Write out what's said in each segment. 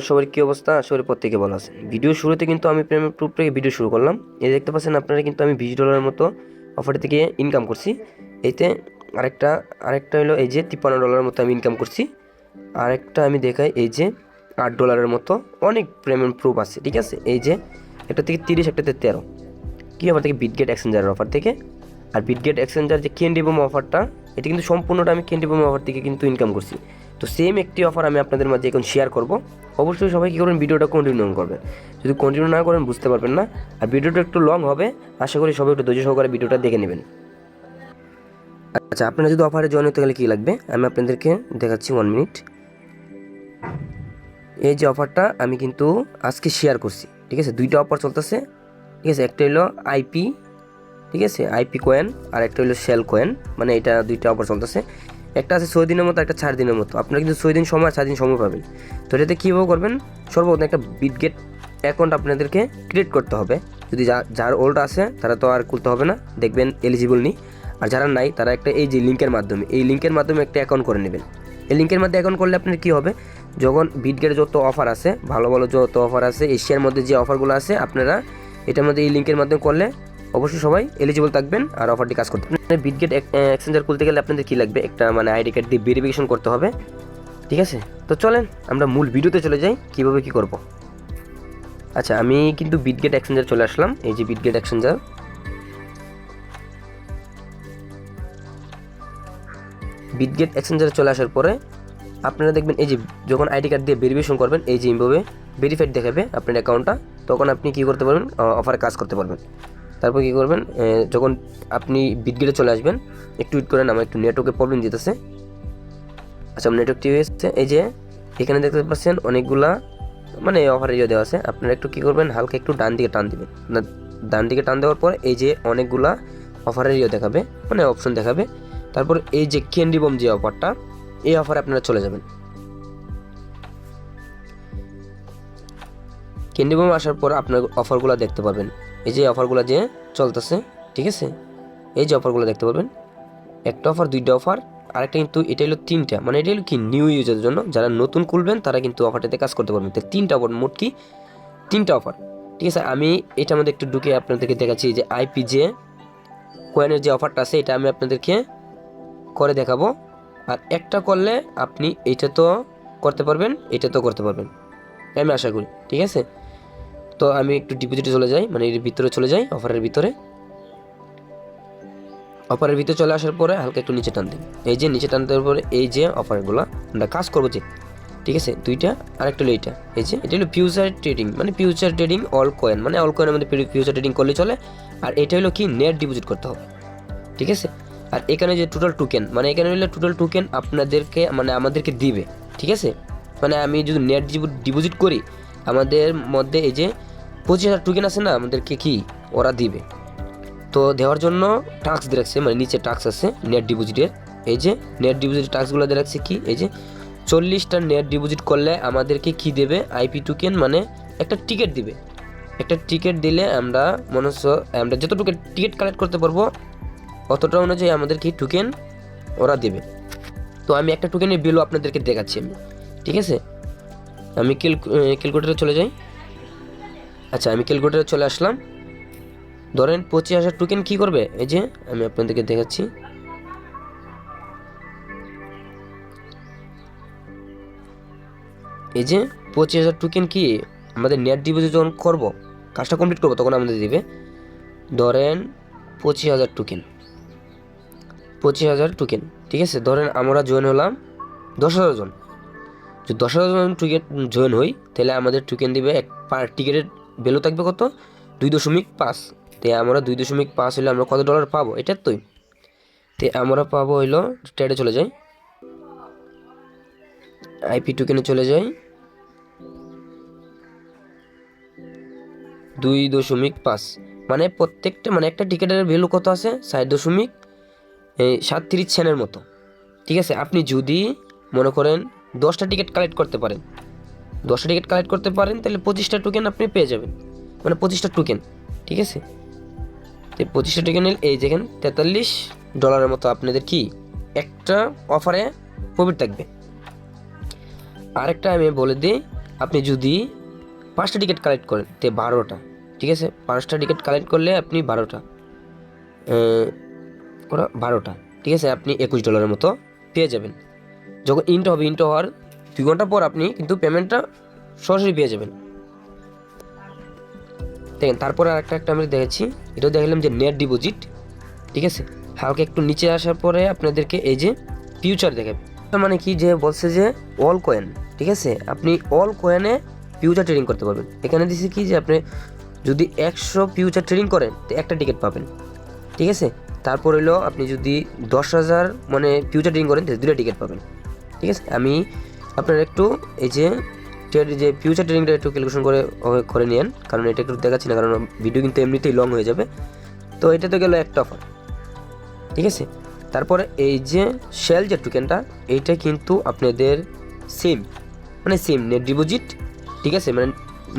সবার কি অবস্থা? আশা করি প্রত্যেকে ভালো আছেন। ভিডিও শুরুতে কিন্তু আমি প্রেমের প্রুফ থেকে ভিডিও শুরু করলাম। এই দেখতে পাচ্ছেন আপনারা কিন্তু আমি $20 মতো অফার থেকে ইনকাম করছি। এতে আরেকটা আরেকটা হলো এই যে $53 মতো আমি ইনকাম করছি। আরেকটা আমি দেখাই, এই যে $8 মতো অনেক পেমেন্ট প্রুফ আছে, ঠিক আছে। এই যে একটা থেকে 30, একটাতে 13। কী অফার থেকে? বিটগেট এক্সচেঞ্জারের অফার থেকে। আর বিটগেট এক্সচেঞ্জার যে ক্যান্ডি বোম অফারটা, এটা কিন্তু সম্পূর্ণটা আমি ক্যান্ডি বোম অফার থেকে কিন্তু ইনকাম করছি। তো সেম একটি অফার আমি আপনাদের মাঝে এখন শেয়ার করব। অবশ্যই সবাই কী করবেন, ভিডিওটা কন্টিনিউ করবেন। যদি কন্টিনিউ না করেন বুঝতে পারবেন না, আর ভিডিওটা একটু লং হবে। আশা করি সবাই একটু ধৈর্য সহকারে ভিডিওটা দেখে নেবেন। আচ্ছা, আপনারা যদি অফারে জয়েন হতে গেলে কী লাগবে আমি আপনাদেরকে দেখাচ্ছি। 1 মিনিট। এই যে অফারটা আমি কিন্তু আজকে শেয়ার করছি, ঠিক আছে। দুইটা অফার চলতেছে, ঠিক আছে। একটা হলো আইপি, ঠিক আছে, আইপি কয়েন, আর একটা হলো শেল কয়েন। মানে এটা দুইটা অফার চলতেছে। একটা আছে 6 দিনের মতো, একটা 4 দিনের মতো। আপনারা কিন্তু 6 দিন সময়, 4 দিন সময় পাবেন। তো এটাতে কীভাবে করবেন? সর্বপ্রথম একটা বিটগেট অ্যাকাউন্ট আপনাদেরকে ক্রিয়েট করতে হবে। যদি যার ওল্ড আছে তারা তো আর খুলতে হবে না, দেখবেন এলিজিবল নেই। আর যারা নাই তারা একটা এই যে লিঙ্কের মাধ্যমে একটা অ্যাকাউন্ট করে নেবেন। এই লিঙ্কের মাধ্যমে অ্যাকাউন্ট করলে আপনার কী হবে, যখন বিটগেটের যত অফার আছে, ভালো ভালো যত অফার আছে, এশিয়ার মধ্যে যে অফারগুলো আছে, আপনারা এটার মধ্যে এই লিঙ্কের মাধ্যমে করলে অবশ্যই সবাই এলিজিবল থাকবেন আর অফারটি কাজ করতে। বিটগেট এক্সচেঞ্জার খুলতে গেলে আপনাদের কী লাগবে, একটা মানে আইডি কার্ড দিয়ে ভেরিফিকেশন করতে হবে, ঠিক আছে। তো চলেন আমরা মূল ভিডিওতে চলে যাই, কীভাবে কী করব। আচ্ছা, আমি কিন্তু বিটগেট এক্সচেঞ্জার চলে আসলাম। এই যে বিটগেট এক্সচেঞ্জার, চলে আসার পরে আপনারা দেখবেন এই যে যখন আইডি কার্ড দিয়ে ভেরিফিকেশন করবেন, এই যে এইভাবে ভেরিফাইড দেখাবে আপনার অ্যাকাউন্টটা, তখন আপনি কী করতে পারবেন, অফারে কাজ করতে পারবেন। তারপর কী করবেন, যখন আপনি বিটগেটে চলে আসবেন, একটু ওয়েট করেন, আমার একটু নেটওয়ার্কের প্রবলেম দিতেছে। আচ্ছা, নেটওয়ার্কটি হয়েছে। এই যে এখানে দেখতে পাচ্ছেন অনেকগুলা মানে অফারের দেওয়া আছে। আপনারা একটু কী করবেন, হালকা একটু ডান দিকে টান দিবেন। ডান দিকে টান দেওয়ার পর এই যে অনেকগুলা অফারের দেখাবে, মানে অপশন দেখাবে। তারপর এই যে ক্যান্ডি বম যে অফারটা, এই অফারে আপনারা চলে যাবেন। ক্যান্ডি বম আসার পর আপনার অফারগুলো দেখতে পাবেন। এই যে অফারগুলো যে চলতেছে, ঠিক আছে, এই যে অফারগুলো দেখতে পাবেন। একটা অফার, দুইটা অফার, আরেকটা কিন্তু এটা হলো 3টা। মানে এটা হলো কি নিউ ইউজারের জন্য, যারা নতুন খুলবেন তারা কিন্তু অফারটাতে কাজ করতে পারবেন। তো 3টা অফার, মোট কি 3টা অফার, ঠিক আছে। আমি এটার মধ্যে একটু ঢুকে আপনাদেরকে দেখাচ্ছি যে আইপি যে কয়েনের যে অফারটা আছে, এটা আমি আপনাদেরকে করে দেখাবো। আর একটা করলে আপনি এটা তো করতে পারবেন, এটা তো করতে পারবেন, আমি আশা করি, ঠিক আছে। তো আমি একটু ডিপোজিটে চলে যাই, মানে এর ভিতরে চলে যাই, অফারের ভিতরে চলে আসার পরে হালকা একটু নিচে টান দিন। এই যে নিচে টান দেওয়ার পরে এই যে অফারগুলো আমরা কাজ করবো যে, ঠিক আছে, দুইটা। আরেকটা হলো এইটা, এই যে এটা হলো ফিউচার ট্রেডিং, মানে ফিউচার ট্রেডিং অল কয়েন, মানে অল কয়েনের মধ্যে ফিউচার ট্রেডিং করলে চলে। আর এটা হলো কি নেট ডিপোজিট করতে হবে, ঠিক আছে। আর এখানে যে টোটাল টোকেন, মানে এখানে হলো টোটাল টোকেন আপনাদেরকে মানে আমাদেরকে দিবে, ঠিক আছে। মানে আমি যদি নেট ডিপোজিট করি, আমাদের মধ্যে এই যে 25,000 টোকেন আছে না, আমাদেরকে কি ওরা দিবে। তো দেওয়ার জন্য টাস্ক দিয়ে রাখছে, মানে নিচে টাস্ক আছে নেট ডিপোজিটের। এই যে নেট ডিপোজিটের টাস্কগুলো দিয়ে রাখছে কি, এই যে 40টা নেট ডিপোজিট করলে আমাদেরকে কি দেবে, আইপি টোকেন, মানে একটা টিকিট দিবে। একটা টিকিট দিলে আমরা মনে হচ্ছে আমরা যতটুকু টিকিট কালেক্ট করতে পারবো অতটা অনুযায়ী আমাদের কি টোকেন ওরা দেবে। তো আমি একটা টোকেনের বিলও আপনাদেরকে দেখাচ্ছি আমি, ঠিক আছে। আমি ক্যালকুলেটরে চলে যাই। আচ্ছা, আমি ক্যালকুলেটরে চলে আসলাম। ধরেন 25,000 টোকেন কী করবে, এই যে আমি আপনাদেরকে দেখাচ্ছি। এই যে 25,000 টোকেন কি আমাদের নেট ডিপোজিট যখন করবো, কাজটা কমপ্লিট করবো, তখন আমাদের দিবে। ধরেন 25,000 টোকেন, 25,000 টোকেন, ঠিক আছে। ধরেন আমরা জয়েন হলাম 10,000 জন। যদি 10,000 জন টিকিট জয়েন হই, তাহলে আমাদের টোকেন দিবে পার টিকিটের ভ্যালু থাকবে কত, 2.5। তো আমরা 2.5 হলে আমরা কত ডলার পাবো, এটার তো আমরা পাবো হইলো, ট্রেডে চলে যাই, আইপি টোকেনে চলে যাই, 2.5। মানে প্রত্যেকটা, মানে একটা টিকিটের ভ্যালু কত আছে, 4.37 সেন্টের মতো, ঠিক আছে। আপনি যদি মনে করেন 10টা টিকিট কালেক্ট করতে পারেন, তাহলে 25টা টোকেন আপনি পেয়ে যাবেন, মানে 25টা টোকেন, ঠিক আছে। তো 25টা টোকেনের এই দেখেন $43 মতো আপনাদের কি একটা অফারে প্রফিট থাকবে। আরেকটা আমি বলে দিই, আপনি যদি 5টা টিকিট কালেক্ট করেন তে 12টা, ঠিক আছে, 5টা টিকিট কালেক্ট করলে আপনি 12টা 12টা, ঠিক আছে, আপনি $21 মতো পেয়ে যাবেন। যখন ইন্ট হবে, ইন্ট হওয়ার 2 ঘন্টা পর আপনি কিন্তু পেমেন্টটা সরাসরি পেয়ে যাবেন। দেখেন তারপরে একটা আমরা দেখেছি, এটাও দেখালাম যে নেট ডিপোজিট, ঠিক আছে। হালকা একটু নিচে আসার পরে আপনাদেরকে এই যে ফিউচার দেখাবে, মানে কি যে বলছে যে অল কয়েন, ঠিক আছে, আপনি অল কয়েনে ফিউচার ট্রেডিং করতে পারবেন। এখানে দিচ্ছে কি যে আপনি যদি 100 ফিউচার ট্রেডিং করেন তো একটা টিকিট পাবেন, ঠিক আছে। তারপর হলো আপনি যদি 10,000 মানে ফিউচার ট্রেডিং করেন তো 2টা টিকিট পাবেন, ঠিক আছে। আমি আপনার একটু এই যে ফিউচার ট্রেডিংটা একটু ক্যালকুলেশন করে নিন, কারণ এটা একটু দেখাচ্ছি না, কারণ ভিডিও কিন্তু এমনিতেই লং হয়ে যাবে। তো এটা তো গেল একটা অফার, ঠিক আছে। তারপরে এই যে শেল যে টোকেনটা, এইটা কিন্তু আপনাদের সেম নেট ডিপোজিট, ঠিক আছে, মানে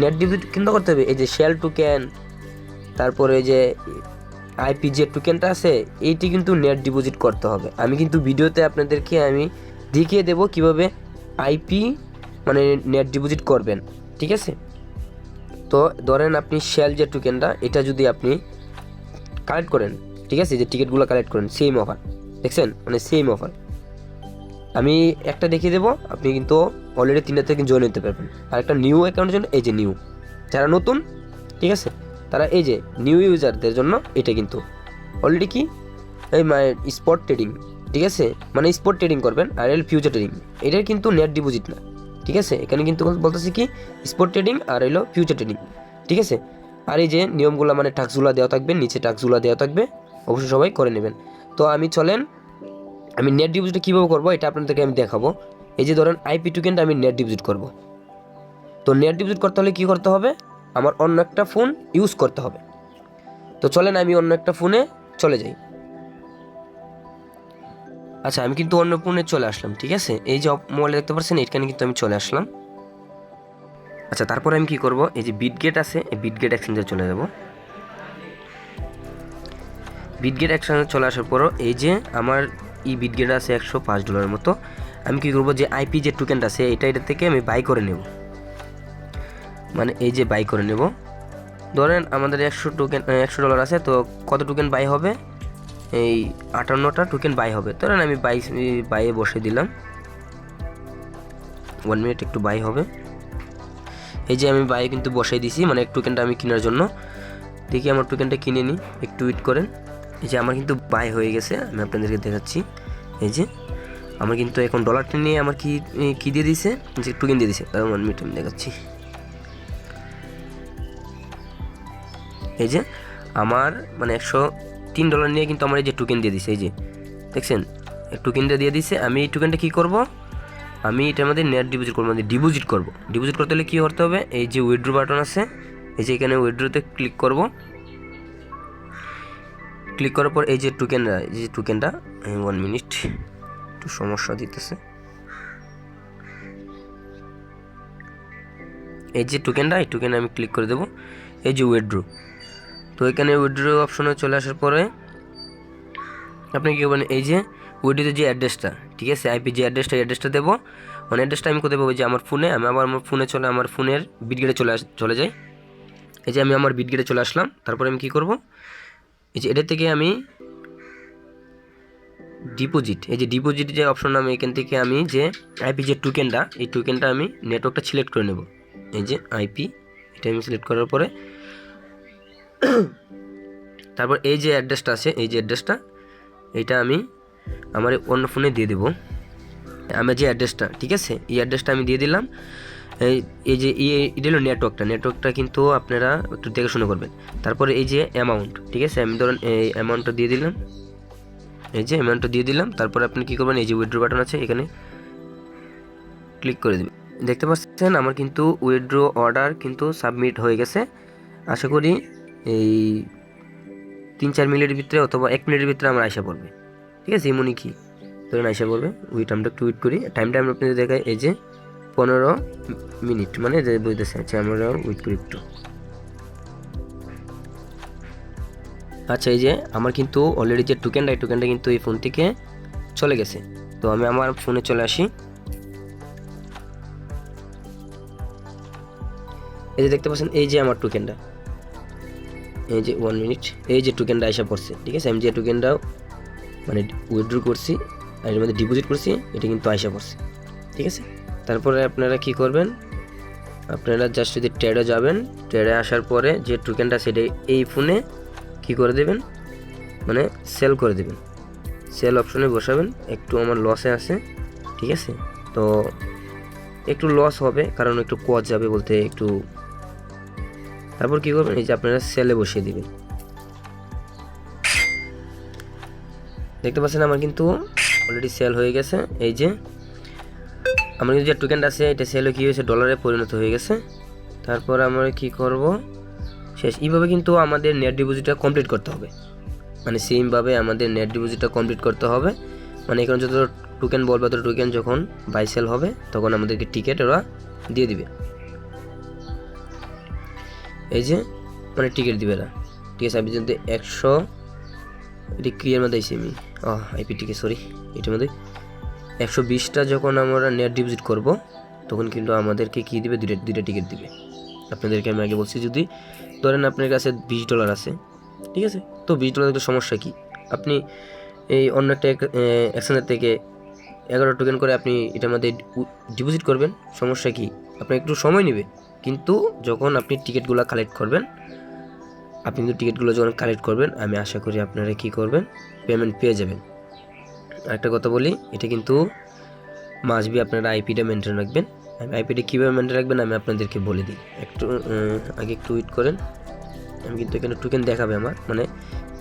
নেট ডিপোজিট কিন্তু করতে হবে। এই যে শেল টোকেন, তারপরে যে আইপি যে টোকেনটা আছে, এইটি কিন্তু নেট ডিপোজিট করতে হবে। আমি কিন্তু ভিডিওতে আপনাদেরকে আমি দেখিয়ে দেবো কিভাবে আইপি মানে নেট ডিপোজিট করবেন, ঠিক আছে। তো ধরেন আপনি শেল যে টোকেনটা, এটা যদি আপনি কালেক্ট করেন, ঠিক আছে, যে টিকিটগুলো কালেক্ট করেন, সেম অফার দেখছেন, মানে সেম অফার আমি একটা দেখিয়ে দেবো। আপনি কিন্তু অলরেডি 3টা থেকে জয়েন হতে পারবেন। আর একটা নিউ অ্যাকাউন্টের জন্য এই যে নিউ, যারা নতুন, ঠিক আছে, তারা এই যে নিউ ইউজারদের জন্য এটা কিন্তু অলরেডি কি এই স্পট ট্রেডিং, ঠিক আছে, মানে স্পট ট্রেডিং করবেন। আর এল ফিউচার ট্রেডিং, এটার কিন্তু নেট ডিপোজিট না, ঠিক আছে। এখানে কিন্তু বলতেছি কি স্পট ট্রেডিং আর এলো ফিউচার ট্রেডিং, ঠিক আছে। আর এই যে নিয়মগুলো মানে টাস্কগুলো দেওয়া থাকবে, নিচে টাস্কগুলো দেওয়া থাকবে, অবশ্যই সবাই করে নেবেন। তো আমি নেট ডিপোজিট কীভাবে করবো এটা আপনাদেরকে আমি দেখাবো। এই যে ধরেন আইপি টোকেনটা আমি নেট ডিপোজিট করব। তো নেট ডিপোজিট করতে হলে কী করতে হবে, আমার অন্য একটা ফোন ইউজ করতে হবে। তো চলেন আমি অন্য একটা ফোনে চলে যাই। আচ্ছা, আমি কিন্তু অন্য ফোনে চলে আসলাম, ঠিক আছে। এই যে মোবাইলে দেখতে পাচ্ছেন, এখানে কিন্তু আমি চলে আসলাম। আচ্ছা, তারপরে আমি কি করব, এই যে বিটগেট আছে, এই বিটগেট এক্সচেঞ্জে চলে যাব। বিটগেট এক্সচেঞ্জে চলে আসার পরও এই যে আমার বিটগেট আছে $105 মতো। আমি কি করব, যে আইপি যে টোকেনটা আছে এটা থেকে আমি বাই করে নেব, মানে এই যে বাই করে নেব। ধরেন আমাদের $100 আছে, তো কত টোকেন বাই হবে, এই 58টা টোকেন বাই হবে। ধরেন আমি বাইয়ে বসে দিলাম, 1 মিনিট একটু বাই হবে। এই যে আমি বাইয়ে কিন্তু বসাই দিছি, মানে টোকেনটা আমি কেনার জন্য। দেখি আমার টোকেনটা কিনে নিই, একটু ওয়েট করেন। এই যে আমার কিন্তু বাই হয়ে গেছে, আমি আপনাদেরকে দেখাচ্ছি। এই যে আমার কিন্তু এখন ডলারটা নিয়ে আমার কি দিয়ে দিছে, যে টোকেন দিয়ে দিছে। কারণ 1 মিনিট আমি দেখাচ্ছি। এই যে আমার মানে $103 নিয়ে কিন্তু আমার এই যে টোকেন দিয়ে দিছে, এই যে দেখছেন টোকেনটা দিয়ে দিছে। আমি এই টোকেনটা কী করব, আমি এটার মধ্যে নেট ডিপোজিট করবো, ডিপোজিট করতে হলে কী করতে হবে, এই যে উইথড্র বাটন আছে, এই যে এখানে উইথড্রোতে ক্লিক করব। ক্লিক করার পর এই যে টোকেনটা 1 মিনিট একটু সমস্যা দিতেছে। এই যে এই টোকেনে আমি ক্লিক করে দেবো, এই যে উইথড্র। তো এখানে উইথড্র অপশনে চলে আসার পরে আপনি কী করবেন, এই যে উইথড্রোতে যে অ্যাড্রেসটা, ঠিক আছে, আইপি যে অ্যাড্রেসটা দেবো, মানে অ্যাড্রেসটা আমি কোথায় পাবো, যে আমার ফোনে, আমি আবার আমার ফোনের বিটগেটে চলে যাই। এই যে আমি আমার বিটগেটে চলে আসলাম। তারপরে আমি কী করব, এই যে এটা থেকে আমি ডিপোজিট, এই যে ডিপোজিট যে অপশন, আমি এখান থেকে আমি যে আইপি যে টোকেনটা, এই টোকেনটা আমি নেটওয়ার্কটা সিলেক্ট করে নেব। এই যে আইপি, এটা আমি সিলেক্ট করার পরে তারপর এই যে অ্যাড্রেসটা আছে, এই যে অ্যাড্রেসটা, এইটা আমি আমার অন্য ফোনে দিয়ে দেবো। আমার যে অ্যাড্রেসটা, ঠিক আছে, এই অ্যাড্রেসটা আমি দিয়ে দিলাম। এই যে এটা হলো নেটওয়ার্কটা কিন্তু আপনারা একটু দেখে শুনে করবেন। তারপরে এই যে অ্যামাউন্ট, ঠিক আছে, আমি ধরুন এই অ্যামাউন্টটা দিয়ে দিলাম। তারপরে আপনি কী করবেন, এই যে উইথড্র বাটন আছে, এখানে ক্লিক করে দেবেন। দেখতে পাচ্ছেন আমার কিন্তু উইথড্র অর্ডার কিন্তু সাবমিট হয়ে গেছে। আশা করি এই 3-4 মিনিটের ভিতরে অথবা 1 মিনিটের ভিতরে আমার আশা পড়বে, ঠিক আছে। এমনই কি ধরেন আশা পড়বে, আমরা একটু ওয়েট করি। টাইমটা আমি আপনাদের দেখাই, এই যে 15 মিনিট, মানে যে বুঝতেছে। আচ্ছা, আমরা ওয়েট করি একটু। আচ্ছা, এই যে আমার কিন্তু অলরেডি যে টোকেনটা কিন্তু এই ফোন থেকে চলে গেছে। তো আমি আমার ফোনে চলে আসি। এই যে দেখতে পাচ্ছেন, এই যে আমার টোকেনটা, এই যে 1 মিনিট, এই যে টোকেনটা আসা পড়ছে। ঠিক আছে, আমি যে টোকেনটাও মানে উইথড্র করছি আর এর মধ্যে ডিপোজিট করছি, এটা কিন্তু আইসা পড়ছে। ঠিক আছে, তারপরে আপনারা কি করবেন, আপনারা জাস্ট যদি ট্রেডে যাবেন, ট্রেডে আসার পরে যে টোকেনটা সেটা এই ফোনে কি করে দেবেন, মানে সেল করে দেবেন, সেল অপশনে বসাবেন। একটু আমার লসে আছে, ঠিক আছে, তো একটু লস হবে কারণ একটু কজ যাবে বলতে একটু। তারপর কি করবেন, এই যে আপনারা সেলে বসিয়ে দিবেন। দেখতে পাচ্ছেন আমার কিন্তু অলরেডি সেল হয়ে গেছে। এই যে আমার কিন্তু যে টোকেনটা আছে এটা সেল কি হয়েছে, ডলারে পরিণত হয়ে গেছে। তারপর আমরা কি করব, শেষ। এইভাবে কিন্তু আমাদের নেট ডিপোজিটটা কমপ্লিট করতে হবে, মানে সেমভাবে আমাদের নেট ডিপোজিটটা কমপ্লিট করতে হবে। মানে এখানে যত টোকেন বলবে তত টোকেন যখন বাই সেল হবে তখন আমাদেরকে টিকিট ওরা দিয়ে দিবে। এই যে মানে টিকিট দিবে এরা। ঠিক আছে, আমি যদি 100 এটি ক্লিয়ার মধ্যে আইসি আমি আইপি টিকিট, সরি, এটার মধ্যে 120টা যখন আমরা নেট ডিপোজিট করব তখন কিন্তু আমাদেরকে কী দিবে, দুইটা টিকিট দিবে। আপনাদেরকে আমি আগে বলছি, যদি ধরেন আপনার কাছে $20 আছে, ঠিক আছে, তো $20 একটা সমস্যা কি, আপনি এই অন্য একটা এক্সচেঞ্জার থেকে 11 টোকেন করে আপনি এটার মধ্যে ডিপোজিট করবেন, সমস্যা কি, আপনার একটু সময় নেবে, কিন্তু যখন আপনি টিকিটগুলো কালেক্ট করবেন, আপনি কিন্তু টিকিটগুলো যখন কালেক্ট করবেন আমি আশা করি আপনারা কি করবেন, পেমেন্ট পেয়ে যাবেন। আরেকটা কথা বলি, এটা কিন্তু মাসবি আপনারা আইপিটা মেনটেন রাখবেন। আইপিটা কীভাবে মেনটেন রাখবেন আমি আপনাদেরকে বলে দিই। আগে একটু ওয়েট করেন, আমি কিন্তু এখানে টোকেন দেখাবে আমার, মানে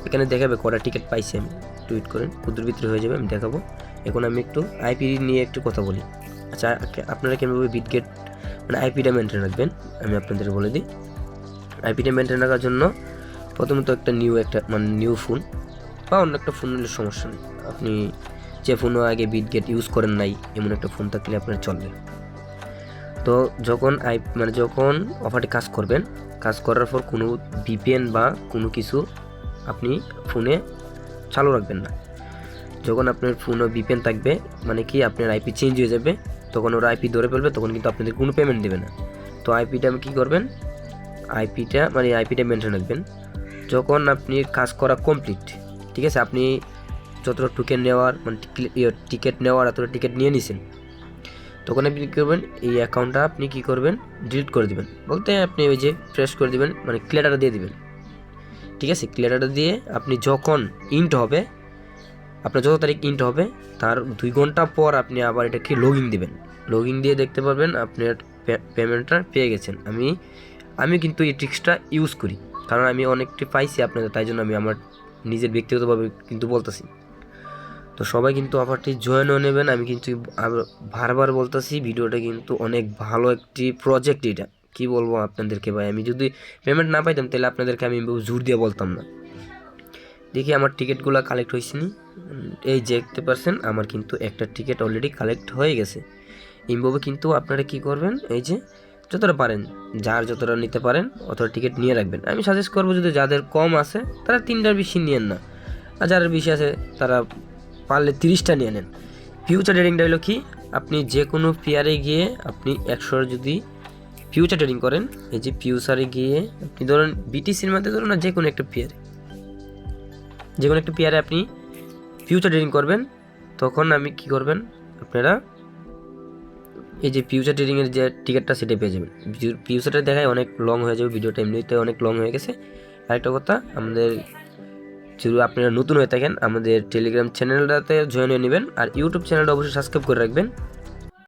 এখানে দেখাবে কটা টিকিট পাইছি আমি। টুইট করেন, ক্ষুদ্র ভিতরে হয়ে যাবে, আমি দেখাবো। এখন আমি একটু আইপি নিয়ে একটু কথা বলি। আচ্ছা, আপনারা কীভাবে বিটগেট মানে আইপিটা মেনটেন রাখবেন আমি আপনাদের বলে দিই। আইপিটা মেনটেন রাখার জন্য প্রথমত একটা নিউ ফোন বা অন্য একটা ফোন নিলে সমস্যা নেই। আপনি যে ফোনও আগে বিটগেট ইউজ করেন নাই এমন একটা ফোন থাকলে আপনার চলবে। তো যখন যখন অফারটি কাজ করবেন, কাজ করার পর কোনো ভিপিএন বা কোনো কিছু আপনি ফোনে চালু রাখবেন না। যখন আপনার ফোনে ভিপিএন থাকবে মানে কি আপনার আইপি চেঞ্জ হয়ে যাবে, তখন ওরা আইপি ধরে ফেলবে, তখন কিন্তু আপনাদের কোনো পেমেন্ট দেবে না। তো আইপিটা কী করবেন, আইপিটা মেনটেন রাখবেন। যখন আপনি কাজ করা কমপ্লিট, ঠিক আছে, আপনি যতটা টোকেন নেওয়ার মানে টিকিট নেওয়ার এতটা টিকিট নিয়ে নিছেন, তখন আপনি কী করবেন, এই অ্যাকাউন্টটা আপনি কী করবেন, ডিলিট করে দেবেন, বলতে আপনি ওই যে ফ্রেশ করে দেবেন, মানে ক্লিয়ারটা দিয়ে দেবেন। ঠিক আছে, ক্লিয়ারটা দিয়ে আপনি যখন ইন্ট হবে, আপনার যত তারিখ ইন্ট হবে তার 2 ঘন্টা পর আপনি আবার এটাকে লগইন দিবেন। লগইন দিয়ে দেখতে পারবেন আপনার পেমেন্টটা পেয়ে গেছেন। আমি কিন্তু এই ট্রিক্সটা ইউজ করি, কারণ আমি অনেকটি পাইছি আপনাদের, তাই জন্য আমি আমার নিজের ব্যক্তিগতভাবে কিন্তু বলতেছি। তো সবাই কিন্তু অফারটি জয়েন হয়ে নেবেন। আমি কিন্তু বারবার বলতেছি, ভিডিওটা কিন্তু অনেক ভালো একটি প্রজেক্ট। এটা কি বলবো আপনাদেরকে ভাই, আমি যদি পেমেন্ট না পাইতাম তাহলে আপনাদেরকে আমি জোর দিয়ে বলতাম না। দেখি আমার টিকিটগুলো কালেক্ট হয়েছে নি, এই দেখতে পারছেন আমার কিন্তু একটা টিকিট অলরেডি কালেক্ট হয়ে গেছে। এইভাবে কিন্তু আপনারা কি করবেন, এই যে যতটা পারেন, যার যতটা নিতে পারেন অতটা টিকিট নিয়ে রাখবেন। আমি সাজেস্ট করবো যদি যাদের কম আছে তারা 3টার বেশি নিয়েন না, আর যারা বেশি আছে তারা পারলে 30টা নিয়ে নেন। ফিউচার ট্রেডিংটা হলো কি, আপনি যে কোনো পেয়ারে গিয়ে আপনি 100 যদি ফিউচার ট্রেডিং করেন, এই যে ফিউচারে গিয়ে আপনি ধরেন বিটিসির মধ্যে ধরুন না যে কোনো একটা পেয়ারে আপনি ফিউচার ট্রেডিং করবেন, তখন আমি কি করবেন, আপনারা এই যে ফিউচার ট্রেডিংয়ের যে টিকিটটা সেটা পেয়ে যাবেন। ফিউচারটা দেখায় অনেক লং হয়ে যাবে, ভিডিওটা এমনিতে অনেক লং হয়ে গেছে। আরেকটা কথা, আমাদের যদি আপনারা নতুন হয়ে থাকেন আমাদের টেলিগ্রাম চ্যানেলটাতে জয়েন হয়ে নেবেন, আর ইউটিউব চ্যানেলটা অবশ্যই সাবস্ক্রাইব করে রাখবেন।